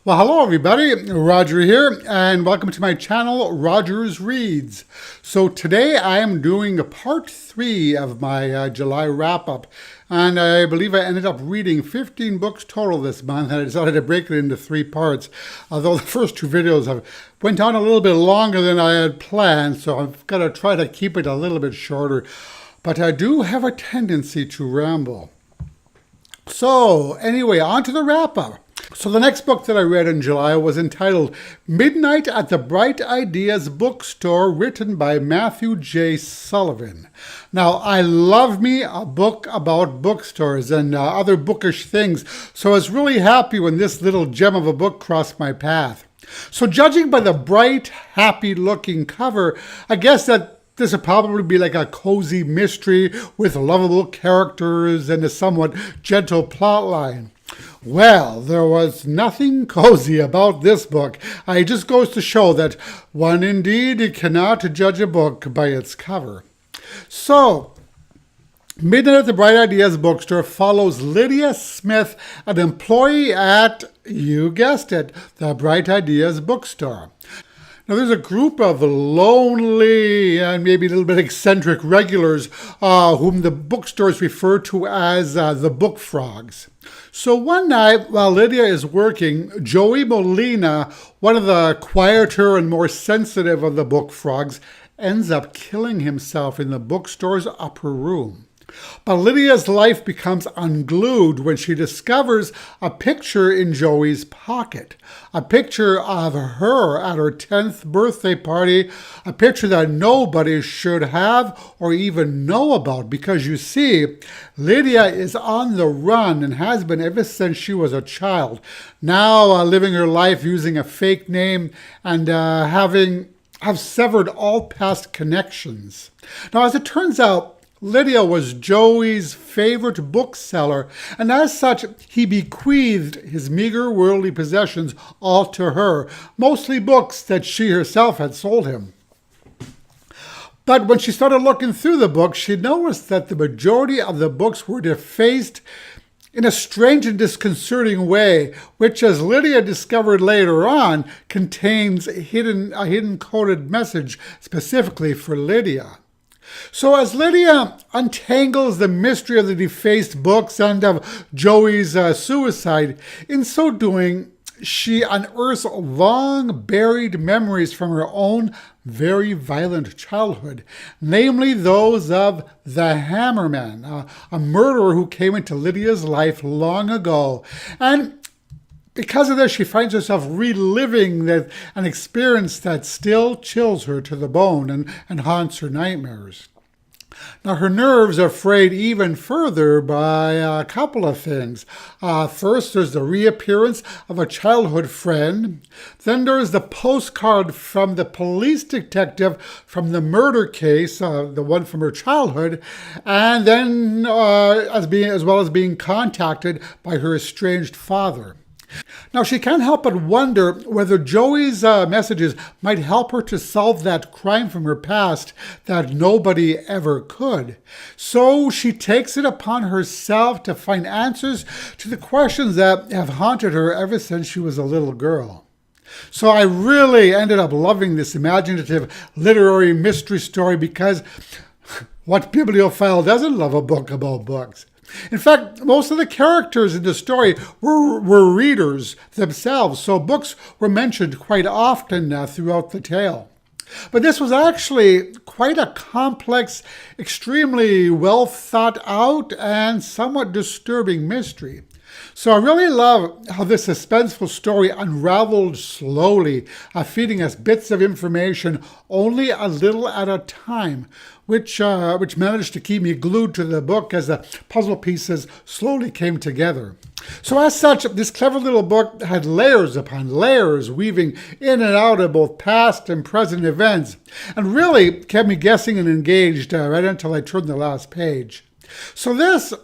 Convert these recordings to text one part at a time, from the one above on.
Well, hello everybody, Roger here, and welcome to my channel, Rogers Reads. So today I am doing part 3 of my July wrap-up, and I believe I ended up reading 15 books total this month, and I decided to break it into 3 parts, although the first 2 videos have went on a little bit longer than I had planned, so I've got to try to keep it a little bit shorter, but I do have a tendency to ramble. So anyway, on to the wrap-up. So the next book that I read in July was entitled Midnight at the Bright Ideas Bookstore, written by Matthew J. Sullivan. Now, I love me a book about bookstores and other bookish things, so I was really happy when this little gem of a book crossed my path. So judging by the bright, happy-looking cover, I guess that this would probably be like a cozy mystery with lovable characters and a somewhat gentle plotline. Well, there was nothing cozy about this book. It just goes to show that one indeed cannot judge a book by its cover. So, Midnight at the Bright Ideas Bookstore follows Lydia Smith, an employee at, you guessed it, the Bright Ideas Bookstore. Now, there's a group of lonely and maybe a little bit eccentric regulars whom the bookstores refer to as the Book Frogs. So one night, while Lydia is working, Joey Molina, one of the quieter and more sensitive of the Book Frogs, ends up killing himself in the bookstore's upper room. But Lydia's life becomes unglued when she discovers a picture in Joey's pocket. A picture of her at her 10th birthday party. A picture that nobody should have or even know about, because you see, Lydia is on the run and has been ever since she was a child. Now living her life using a fake name and have severed all past connections. Now, as it turns out, Lydia was Joey's favorite bookseller, and as such, he bequeathed his meager worldly possessions all to her, mostly books that she herself had sold him. But when she started looking through the books, she noticed that the majority of the books were defaced in a strange and disconcerting way, which, as Lydia discovered later on, contains a hidden coded message specifically for Lydia. So as Lydia untangles the mystery of the defaced books and of Joey's suicide, in so doing, she unearths long-buried memories from her own very violent childhood, namely those of the Hammerman, a murderer who came into Lydia's life long ago. And because of this, she finds herself reliving an experience that still chills her to the bone and haunts her nightmares. Now, her nerves are frayed even further by a couple of things. First, there's the reappearance of a childhood friend. Then there's the postcard from the police detective from the murder case, the one from her childhood, and then as well as being contacted by her estranged father. Now, she can't help but wonder whether Joey's messages might help her to solve that crime from her past that nobody ever could. So she takes it upon herself to find answers to the questions that have haunted her ever since she was a little girl. So I really ended up loving this imaginative literary mystery story, because what bibliophile doesn't love a book about books? In fact, most of the characters in the story were readers themselves, so books were mentioned quite often throughout the tale. But this was actually quite a complex, extremely well thought out, and somewhat disturbing mystery. So I really love how this suspenseful story unraveled slowly, feeding us bits of information only a little at a time, which managed to keep me glued to the book as the puzzle pieces slowly came together. So as such, this clever little book had layers upon layers, weaving in and out of both past and present events, and really kept me guessing and engaged right until I turned the last page. So this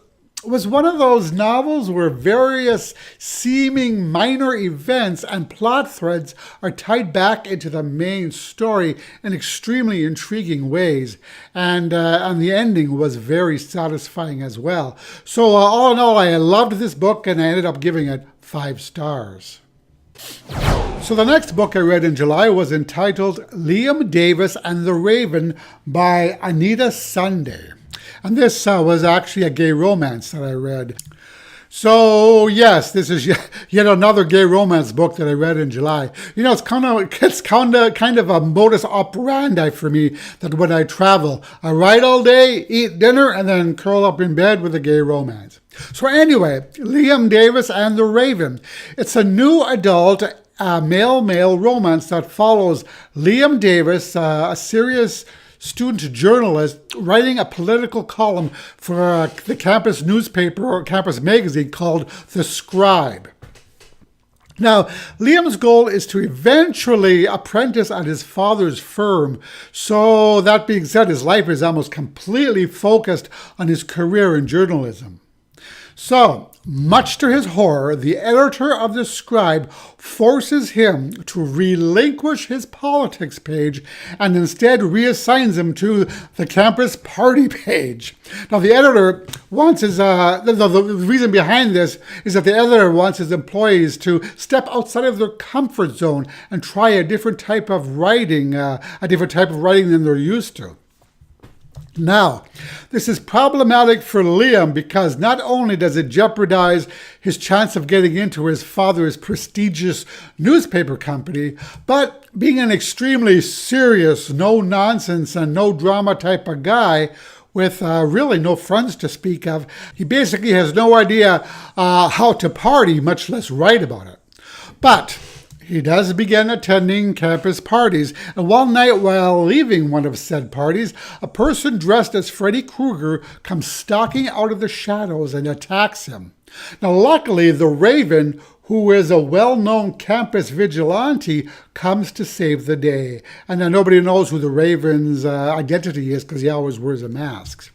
was one of those novels where various seeming minor events and plot threads are tied back into the main story in extremely intriguing ways, and the ending was very satisfying as well. So all in all, I loved this book, and I ended up giving it 5 stars. So the next book I read in July was entitled Liam Davis and the Raven by Anita Sunday. And this was actually a gay romance that I read. So yes, this is yet another gay romance book that I read in July. It's kind of a modus operandi for me that when I travel, I write all day, eat dinner, and then curl up in bed with a gay romance. So anyway, Liam Davis and the Raven. It's a new adult male romance that follows Liam Davis, a serious student journalist, writing a political column for the campus newspaper or campus magazine called The Scribe. Now, Liam's goal is to eventually apprentice at his father's firm. So that being said, his life is almost completely focused on his career in journalism. So, much to his horror, the editor of The Scribe forces him to relinquish his politics page and instead reassigns him to the campus party page. Now, the editor wants his, the reason behind this is that the editor wants his employees to step outside of their comfort zone and try a different type of writing than they're used to. Now, this is problematic for Liam because not only does it jeopardize his chance of getting into his father's prestigious newspaper company, but being an extremely serious, no-nonsense and no-drama type of guy with really no friends to speak of, he basically has no idea how to party, much less write about it. But he does begin attending campus parties, and one night while leaving one of said parties, a person dressed as Freddy Krueger comes stalking out of the shadows and attacks him. Now, luckily, the Raven, who is a well-known campus vigilante, comes to save the day. And now nobody knows who the Raven's identity is because he always wears a mask.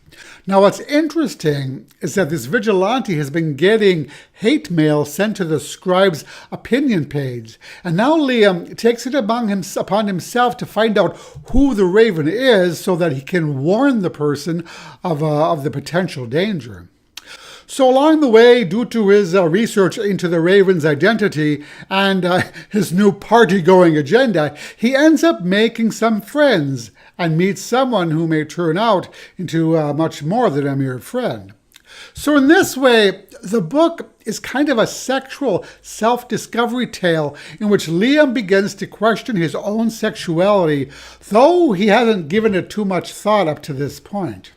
Now, what's interesting is that this vigilante has been getting hate mail sent to the Scribe's opinion page. And now Liam takes it upon himself to find out who the Raven is so that he can warn the person of the potential danger. So along the way, due to his research into the Raven's identity and his new party-going agenda, he ends up making some friends and meets someone who may turn out into much more than a mere friend. So in this way, the book is kind of a sexual self-discovery tale in which Liam begins to question his own sexuality, though he hasn't given it too much thought up to this point.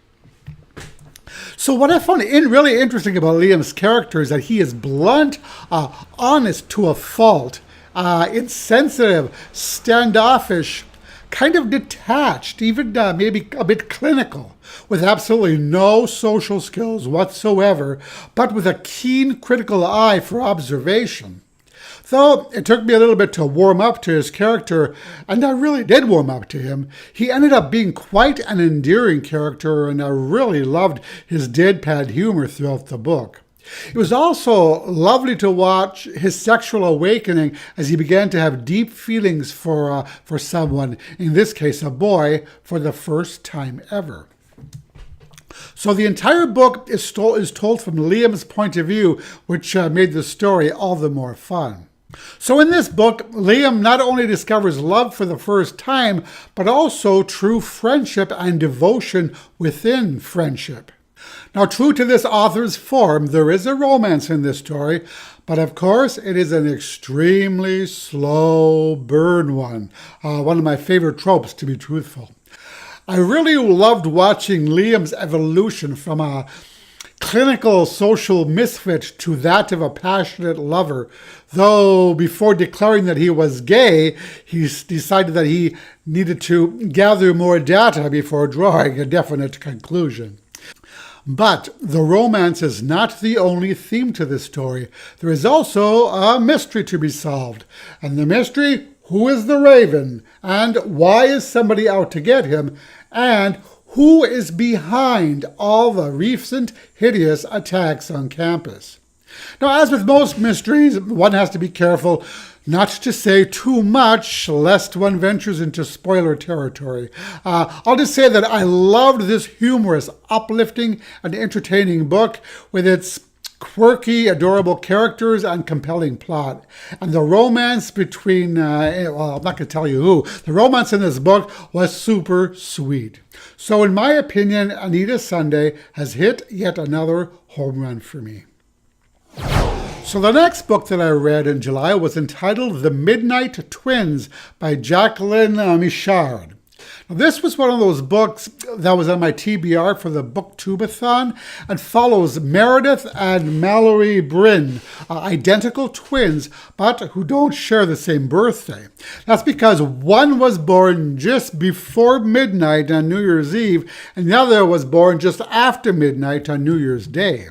So what I found really interesting about Liam's character is that he is blunt, honest to a fault, insensitive, standoffish, kind of detached, even maybe a bit clinical, with absolutely no social skills whatsoever, but with a keen critical eye for observation. Though it took me a little bit to warm up to his character, and I really did warm up to him, he ended up being quite an endearing character, and I really loved his deadpan humor throughout the book. It was also lovely to watch his sexual awakening as he began to have deep feelings for someone, in this case a boy, for the first time ever. So the entire book is told from Liam's point of view, which made the story all the more fun. So in this book, Liam not only discovers love for the first time, but also true friendship and devotion within friendship. Now, true to this author's form, there is a romance in this story, but of course it is an extremely slow burn one. One of my favorite tropes, to be truthful. I really loved watching Liam's evolution from a clinical social misfit to that of a passionate lover, though before declaring that he was gay, he decided that he needed to gather more data before drawing a definite conclusion. But the romance is not the only theme to this story. There is also a mystery to be solved. And the mystery, who is the Raven? And why is somebody out to get him? And who is behind all the recent hideous attacks on campus? Now, as with most mysteries, one has to be careful not to say too much, lest one ventures into spoiler territory. I'll just say that I loved this humorous, uplifting, and entertaining book with its quirky, adorable characters and compelling plot. And the romance between, well, I'm not going to tell you who, the romance in this book was super sweet. So in my opinion, Anita Sunday has hit yet another home run for me. So the next book that I read in July was entitled The Midnight Twins by Jacqueline Michard. Now, this was one of those books that was on my TBR for the Booktubeathon and follows Meredith and Mallory Bryn, identical twins, but who don't share the same birthday. That's because one was born just before midnight on New Year's Eve, and the other was born just after midnight on New Year's Day.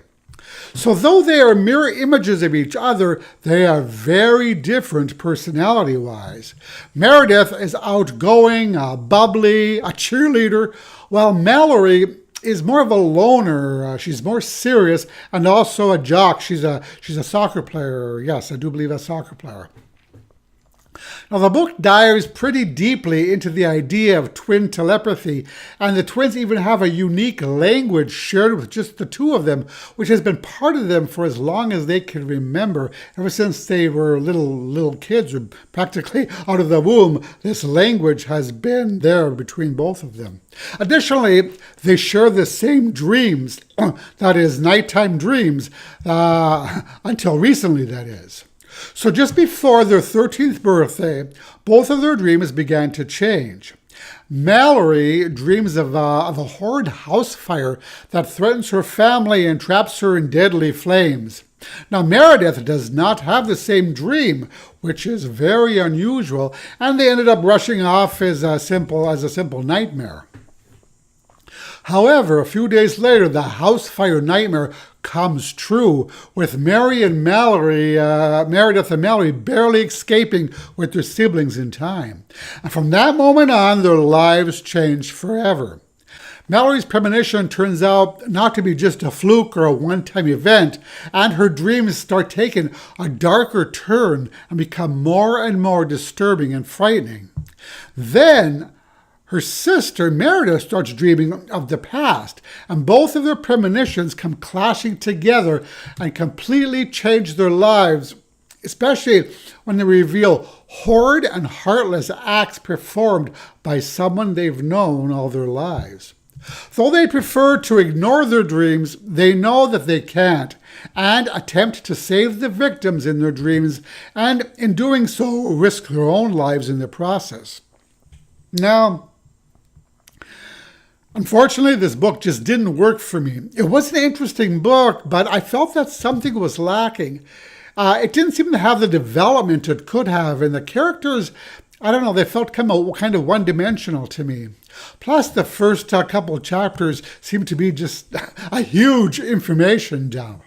So though they are mirror images of each other, they are very different personality-wise. Meredith is outgoing, bubbly, a cheerleader, while Mallory is more of a loner. She's more serious and also a jock. She's a soccer player. Yes, I do believe a soccer player. Now, the book dives pretty deeply into the idea of twin telepathy, and the twins even have a unique language shared with just the two of them, which has been part of them for as long as they can remember. Ever since they were little kids, or practically out of the womb, this language has been there between both of them. Additionally, they share the same dreams, that is, nighttime dreams, until recently, that is. So just before their 13th birthday, both of their dreams began to change. Mallory dreams of a horrid house fire that threatens her family and traps her in deadly flames. Now, Meredith does not have the same dream, which is very unusual, and they ended up rushing off as a simple nightmare. However, a few days later, the house fire nightmare comes true, with Meredith and Mallory barely escaping with their siblings in time. And from that moment on, their lives changed forever. Mallory's premonition turns out not to be just a fluke or a one-time event, and her dreams start taking a darker turn and become more and more disturbing and frightening. Then, her sister, Meredith, starts dreaming of the past, and both of their premonitions come clashing together and completely change their lives, especially when they reveal horrid and heartless acts performed by someone they've known all their lives. Though they prefer to ignore their dreams, they know that they can't, and attempt to save the victims in their dreams, and in doing so, risk their own lives in the process. Now, unfortunately, this book just didn't work for me. It was an interesting book, but I felt that something was lacking. It didn't seem to have the development it could have, and the characters, I don't know, they felt kind of one-dimensional to me. Plus, the first couple of chapters seemed to be just a huge information dump.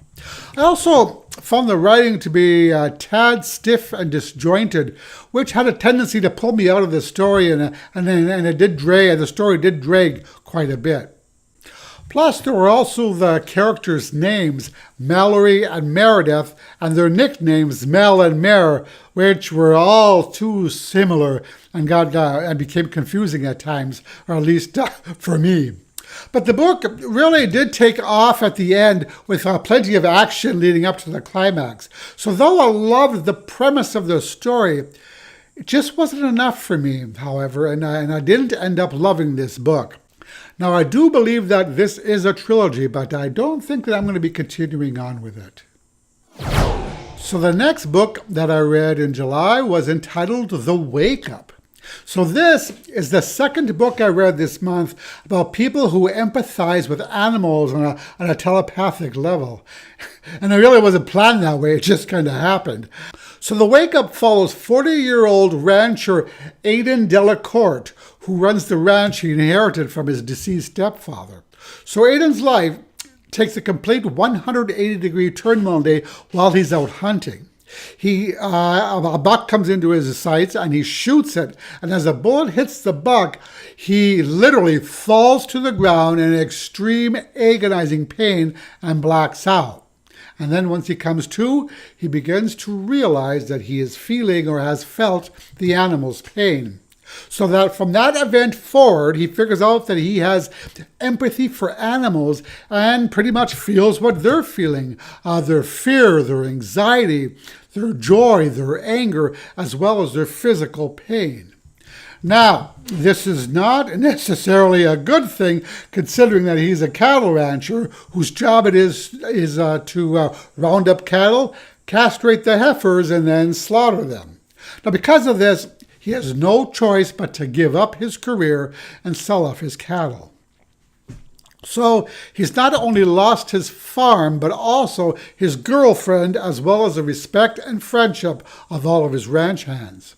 I also found the writing to be a tad stiff and disjointed, which had a tendency to pull me out of the story, and the story did drag quite a bit. Plus, there were also the characters' names, Mallory and Meredith, and their nicknames, Mel and Mare, which were all too similar and became confusing at times, or at least for me. But the book really did take off at the end with plenty of action leading up to the climax. So though I loved the premise of the story, it just wasn't enough for me, however, and I didn't end up loving this book. Now, I do believe that this is a trilogy, but I don't think that I'm going to be continuing on with it. So the next book that I read in July was entitled The Wake Up. So this is the second book I read this month about people who empathize with animals on a telepathic level. And it really wasn't planned that way, it just kind of happened. So The Wake Up follows 40-year-old rancher Aidan Delacourt, who runs the ranch he inherited from his deceased stepfather. So Aidan's life takes a complete 180-degree turn one day while he's out hunting. A buck comes into his sights and he shoots it. And as the bullet hits the buck, he literally falls to the ground in extreme agonizing pain and blacks out. And then once he comes to, he begins to realize that he is feeling or has felt the animal's pain. So that from that event forward, he figures out that he has empathy for animals and pretty much feels what they're feeling. Their fear, their anxiety, their joy, their anger, as well as their physical pain. Now, this is not necessarily a good thing, considering that he's a cattle rancher whose job it is to round up cattle, castrate the heifers, and then slaughter them. Now, because of this, he has no choice but to give up his career and sell off his cattle. So he's not only lost his farm, but also his girlfriend, as well as the respect and friendship of all of his ranch hands.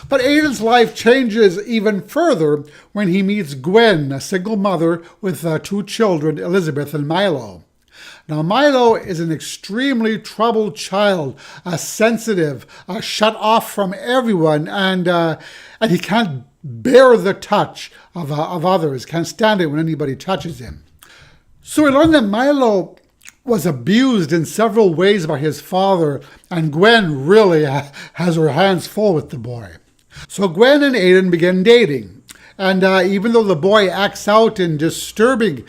But Aidan's life changes even further when he meets Gwen, a single mother with two children, Elizabeth and Milo. Now, Milo is an extremely troubled child, sensitive, shut off from everyone, and he can't bear the touch of others, can't stand it when anybody touches him. So we learn that Milo was abused in several ways by his father, and Gwen really has her hands full with the boy. So Gwen and Aidan begin dating, and even though the boy acts out in disturbing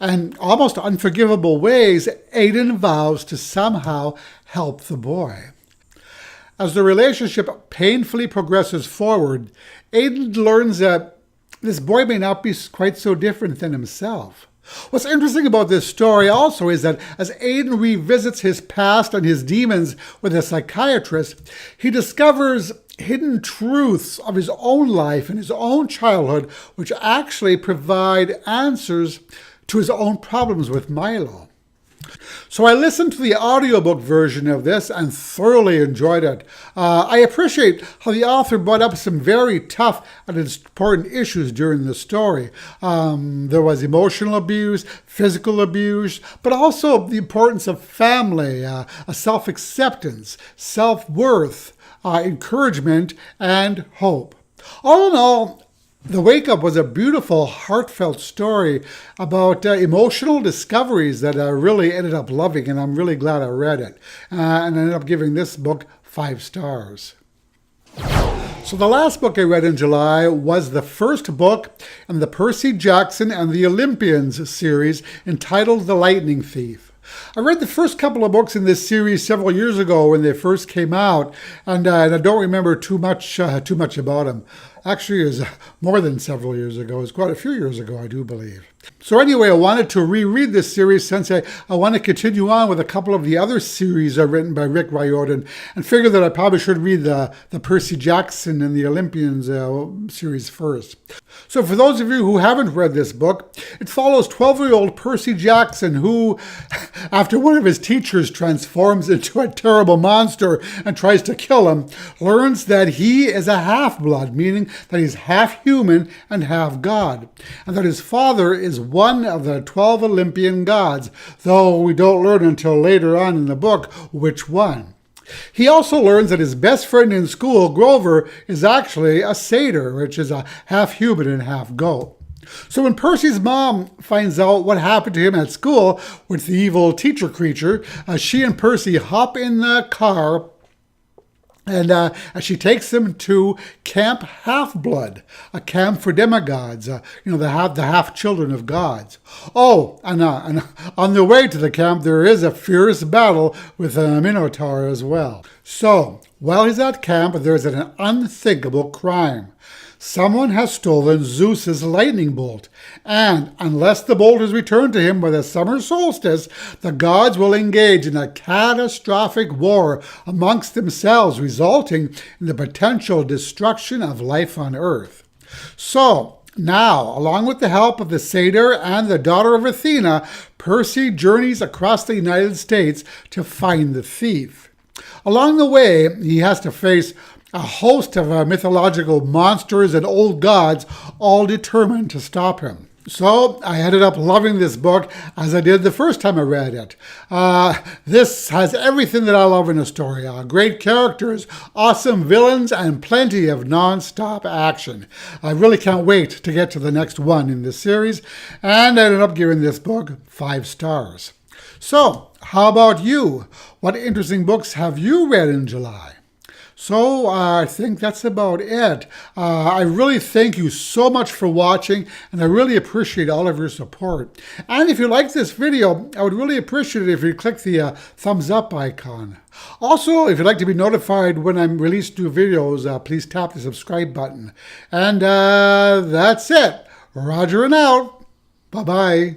and almost unforgivable ways, Aidan vows to somehow help the boy. As the relationship painfully progresses forward, Aidan learns that this boy may not be quite so different than himself. What's interesting about this story also is that as Aidan revisits his past and his demons with a psychiatrist, he discovers hidden truths of his own life and his own childhood, which actually provide answers to his own problems with Milo. So I listened to the audiobook version of this and thoroughly enjoyed it. I appreciate how the author brought up some very tough and important issues during the story. There was emotional abuse, physical abuse, but also the importance of family, self-acceptance, self-worth, encouragement, and hope. All in all, The Wake Up was a beautiful, heartfelt story about emotional discoveries that I really ended up loving, and I'm really glad I read it. And I ended up giving this book 5 stars. So the last book I read in July was the first book in the Percy Jackson and the Olympians series entitled The Lightning Thief. I read the first couple of books in this series several years ago when they first came out, and I don't remember too much about them. Actually, it was more than several years ago. It was quite a few years ago, I do believe. So anyway, I wanted to reread this series since I want to continue on with a couple of the other series written by Rick Riordan, and figured that I probably should read the Percy Jackson and the Olympians series first. So for those of you who haven't read this book, it follows 12-year-old Percy Jackson who, after one of his teachers transforms into a terrible monster and tries to kill him, learns that he is a half-blood, meaning that he's half human and half god, and that his father is one of the 12 Olympian gods, though we don't learn until later on in the book which one. He also learns that his best friend in school, Grover, is actually a satyr, which is a half human and half goat. So when Percy's mom finds out what happened to him at school with the evil teacher creature, she and Percy hop in the car, and she takes him to Camp Half-Blood, a camp for demigods, the half children of gods. Oh, and on the way to the camp, there is a fierce battle with a Minotaur as well. So, while he's at camp, there's an unthinkable crime. Someone has stolen Zeus's lightning bolt, and unless the bolt is returned to him by the summer solstice, the gods will engage in a catastrophic war amongst themselves, resulting in the potential destruction of life on Earth. So, now, along with the help of the satyr and the daughter of Athena, Percy journeys across the United States to find the thief. Along the way, he has to face a host of mythological monsters and old gods, all determined to stop him. So I ended up loving this book as I did the first time I read it. This has everything that I love in a story. Great characters, awesome villains, and plenty of non-stop action. I really can't wait to get to the next one in this series, and I ended up giving this book 5 stars. So, how about you? What interesting books have you read in July? So I think that's about it. I really thank you so much for watching, and I really appreciate all of your support. And if you like this video, I would really appreciate it if you click the thumbs up icon. Also, if you'd like to be notified when I release new videos, please tap the subscribe button. And that's it. Roger and out. Bye-bye.